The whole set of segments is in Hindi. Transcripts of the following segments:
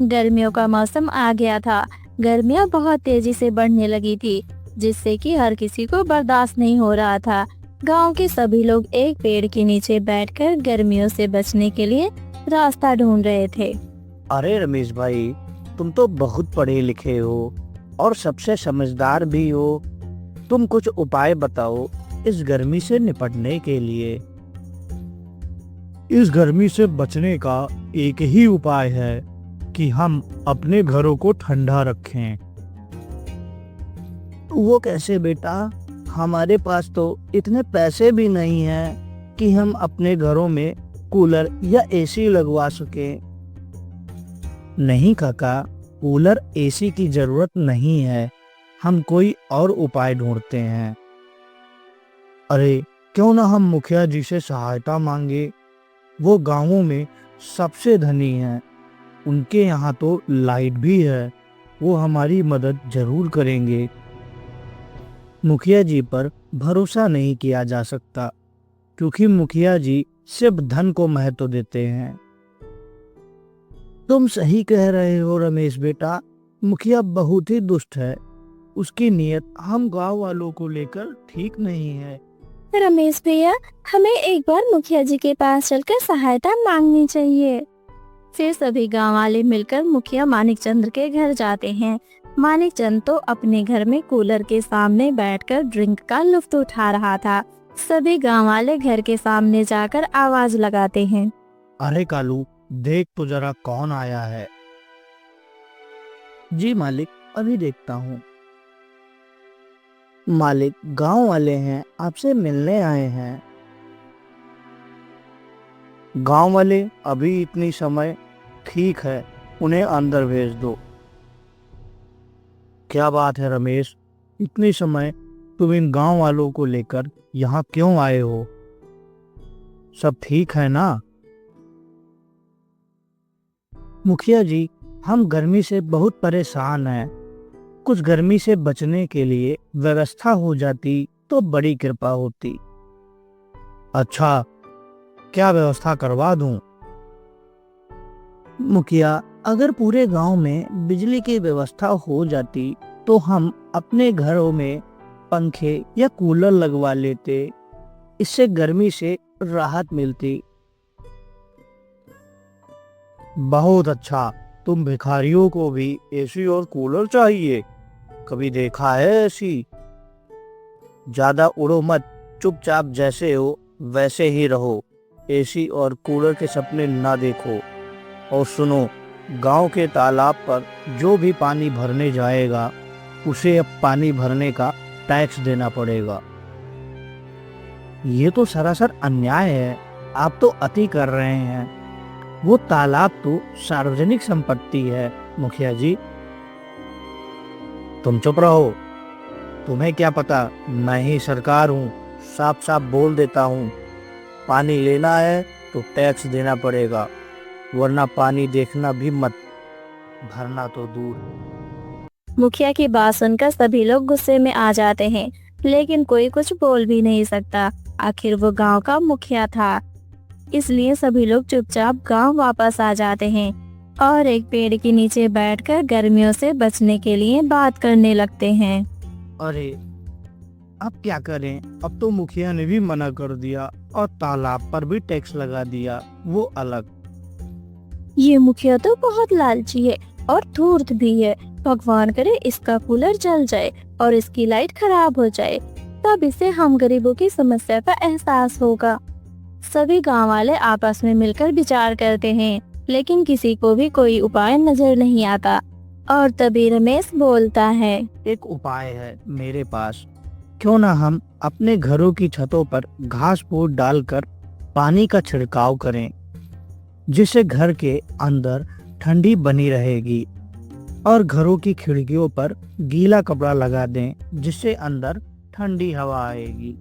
गर्मियों का मौसम आ गया था। गर्मियां बहुत तेजी से बढ़ने लगी थी, जिससे कि हर किसी को बर्दाश्त नहीं हो रहा था। गांव के सभी लोग एक पेड़ के नीचे बैठकर गर्मियों से बचने के लिए रास्ता ढूंढ रहे थे। अरे रमेश भाई, तुम तो बहुत पढ़े लिखे हो और सबसे समझदार भी हो। तुम कुछ उपाय बताओ इस गर्मी से निपटने के लिए। इस गर्मी से बचने का एक ही उपाय है कि हम अपने घरों को ठंडा रखें। वो कैसे बेटा? हमारे पास तो इतने पैसे भी नहीं हैं कि हम अपने घरों में कूलर या एसी लगवा सकें। नहीं काका, कूलर एसी की जरूरत नहीं है। हम कोई और उपाय ढूंढते हैं। अरे क्यों ना हम मुखिया जी से सहायता मांगे। वो गांवों में सबसे धनी हैं। उनके यहाँ तो लाइट भी है। वो हमारी मदद जरूर करेंगे। मुखिया जी पर भरोसा नहीं किया जा सकता, क्योंकि मुखिया जी सिर्फ धन को महत्व देते हैं। तुम सही कह रहे हो रमेश बेटा। मुखिया बहुत ही दुष्ट है। उसकी नीयत हम गांव वालों को लेकर ठीक नहीं है। रमेश भैया, हमें एक बार मुखिया जी के पास चलकर सहायता मांगनी चाहिए। फिर सभी गांव वाले मिलकर मुखिया मानिक चंद्र के घर जाते हैं। मानिक चंद तो अपने घर में कूलर के सामने बैठकर ड्रिंक का लुत्फ उठा रहा था। सभी गांव वाले घर के सामने जाकर आवाज लगाते हैं। अरे कालू, देख तो जरा कौन आया है। जी मालिक, अभी देखता हूँ। मालिक, गांव वाले हैं, आपसे मिलने आए हैं। गांव वाले अभी इतनी समय? ठीक है, उन्हें अंदर भेज दो। क्या बात है रमेश, इतनी समय तुम इन गांव वालों को लेकर यहाँ क्यों आए हो? सब ठीक है ना? मुखिया जी, हम गर्मी से बहुत परेशान हैं। कुछ गर्मी से बचने के लिए व्यवस्था हो जाती तो बड़ी कृपा होती। अच्छा, क्या व्यवस्था करवा दूं? मुखिया, अगर पूरे गांव में बिजली की व्यवस्था हो जाती तो हम अपने घरों में पंखे या कूलर लगवा लेते। इससे गर्मी से राहत मिलती। बहुत अच्छा। तुम भिखारियों को भी एसी और कूलर चाहिए? कभी देखा है एसी? ज्यादा उड़ो मत, चुपचाप जैसे हो वैसे ही रहो। एसी और कूलर के सपने ना देखो। और सुनो, गांव के तालाब पर जो भी पानी भरने जाएगा उसे अब पानी भरने का टैक्स देना पड़ेगा। ये तो सरासर अन्याय है। आप तो अति कर रहे हैं। वो तालाब तो सार्वजनिक संपत्ति है मुखिया जी। तुम चुप रहो। तुम्हें क्या पता, मैं ही सरकार हूँ। साफ साफ बोल देता हूँ, पानी लेना है तो टैक्स देना पड़ेगा, वरना पानी देखना भी मत, भरना तो दूर। मुखिया की बात सुनकर सभी लोग गुस्से में आ जाते हैं, लेकिन कोई कुछ बोल भी नहीं सकता। आखिर वो गांव का मुखिया था। इसलिए सभी लोग चुपचाप गांव वापस आ जाते हैं और एक पेड़ के नीचे बैठकर गर्मियों से बचने के लिए बात करने लगते हैं। अरे अब क्या करें? अब तो मुखिया ने भी मना कर दिया और तालाब पर भी टैक्स लगा दिया, वो अलग। ये मुखिया तो बहुत लालची है और धूर्त भी है। भगवान करे इसका कूलर जल जाए और इसकी लाइट खराब हो जाए, तब इसे हम गरीबों की समस्या का एहसास होगा। सभी गांव वाले आपस में मिलकर विचार करते हैं, लेकिन किसी को भी कोई उपाय नजर नहीं आता। और तभी रमेश बोलता है, एक उपाय है मेरे पास। क्यों ना हम अपने घरों की छतों पर घास फूस डालकर पानी का छिड़काव करें, जिससे घर के अंदर ठंडी बनी रहेगी। और घरों की खिड़कियों पर गीला कपड़ा लगा दें, जिससे अंदर ठंडी हवा आएगी।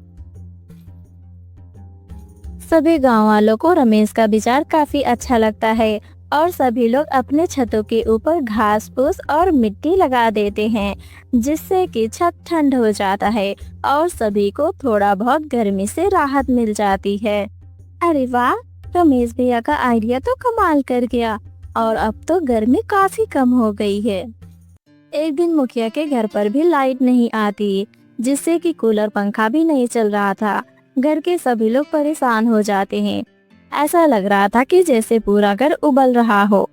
सभी गांव वालों को रमेश का विचार काफी अच्छा लगता है और सभी लोग अपने छतों के ऊपर घास फूस और मिट्टी लगा देते हैं, जिससे कि छत ठंड हो जाता है और सभी को थोड़ा बहुत गर्मी से राहत मिल जाती है। अरे वाह, रमेश भैया का आइडिया तो कमाल कर गया। और अब तो गर्मी काफी कम हो गई है। एक दिन मुखिया के घर पर भी लाइट नहीं आती, जिससे कि कूलर पंखा भी नहीं चल रहा था। घर के सभी लोग परेशान हो जाते हैं। ऐसा लग रहा था कि जैसे पूरा घर उबल रहा हो।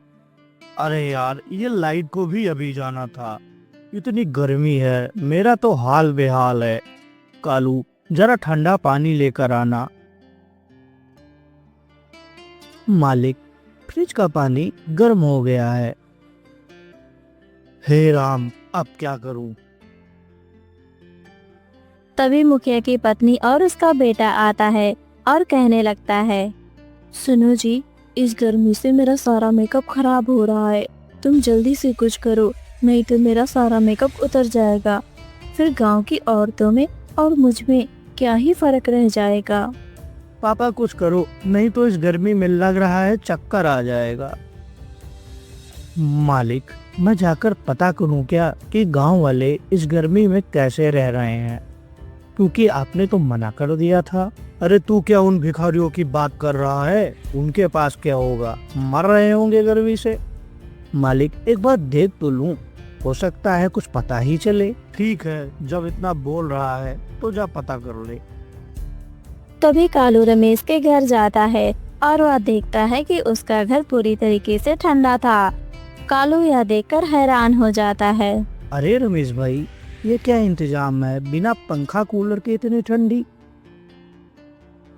अरे यार, ये लाइट को भी अभी जाना था। इतनी गर्मी है, मेरा तो हाल बेहाल है। कालू, जरा ठंडा पानी लेकर आना। मालिक, फ्रिज का पानी गर्म हो गया है। हे राम, अब क्या करूं? तभी मुखिया की पत्नी और उसका बेटा आता है और कहने लगता है, सुनो जी, इस गर्मी से मेरा सारा मेकअप खराब हो रहा है। तुम जल्दी से कुछ करो, नहीं तो मेरा सारा मेकअप उतर जाएगा। फिर गांव की औरतों में और मुझ में क्या ही फर्क रह जाएगा। पापा कुछ करो, नहीं तो इस गर्मी में लग रहा है चक्कर आ जाएगा। मालिक, मैं जाकर पता करूं क्या कि गांव वाले इस गर्मी में कैसे रह रहे हैं, क्योंकि आपने तो मना कर दिया था। अरे तू क्या उन भिखारियों की बात कर रहा है? उनके पास क्या होगा, मर रहे होंगे गर्मी से। मालिक, एक बार देख तो लूं, हो सकता है कुछ पता ही चले। ठीक है, जब इतना बोल रहा है तो जा पता कर ले। तभी कालू रमेश के घर जाता है और वह देखता है कि उसका घर पूरी तरीके से ठंडा था। कालू यह देखकर हैरान हो जाता है। अरे रमेश भाई, ये क्या इंतजाम है, बिना पंखा कूलर के इतनी ठंडी?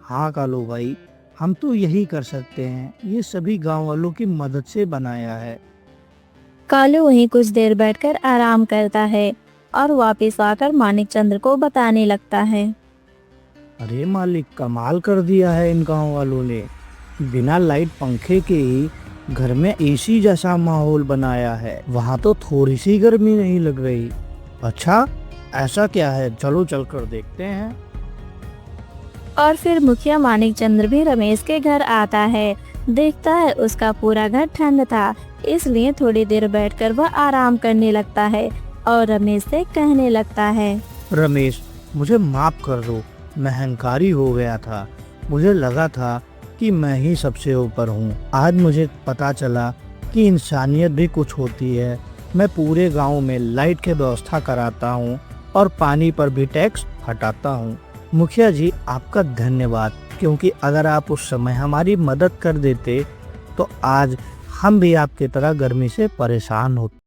हाँ कालू भाई, हम तो यही कर सकते हैं, ये सभी गांव वालों की मदद से बनाया है। कालू वहीं कुछ देर बैठकर आराम करता है और वापस आकर मानिक चंद्र को बताने लगता है। अरे मालिक, कमाल कर दिया है इन गांव वालों ने। बिना लाइट पंखे के ही घर में एसी जैसा माहौल बनाया है। वहाँ तो थोड़ी सी गर्मी नहीं लग रही। अच्छा, ऐसा क्या है? चलो चलकर देखते हैं। और फिर मुखिया मानिक चंद्र भी रमेश के घर आता है। देखता है उसका पूरा घर ठंड था, इसलिए थोड़ी देर बैठकर वह आराम करने लगता है और रमेश से कहने लगता है, रमेश, मुझे माफ कर दो, मैं अहंकारी हो गया था। मुझे लगा था कि मैं ही सबसे ऊपर हूँ। आज मुझे पता चला कि इंसानियत भी कुछ होती है। मैं पूरे गांव में लाइट की व्यवस्था कराता हूँ और पानी पर भी टैक्स हटाता हूँ। मुखिया जी, आपका धन्यवाद, क्योंकि अगर आप उस समय हमारी मदद कर देते तो आज हम भी आपकी तरह गर्मी से परेशान होते।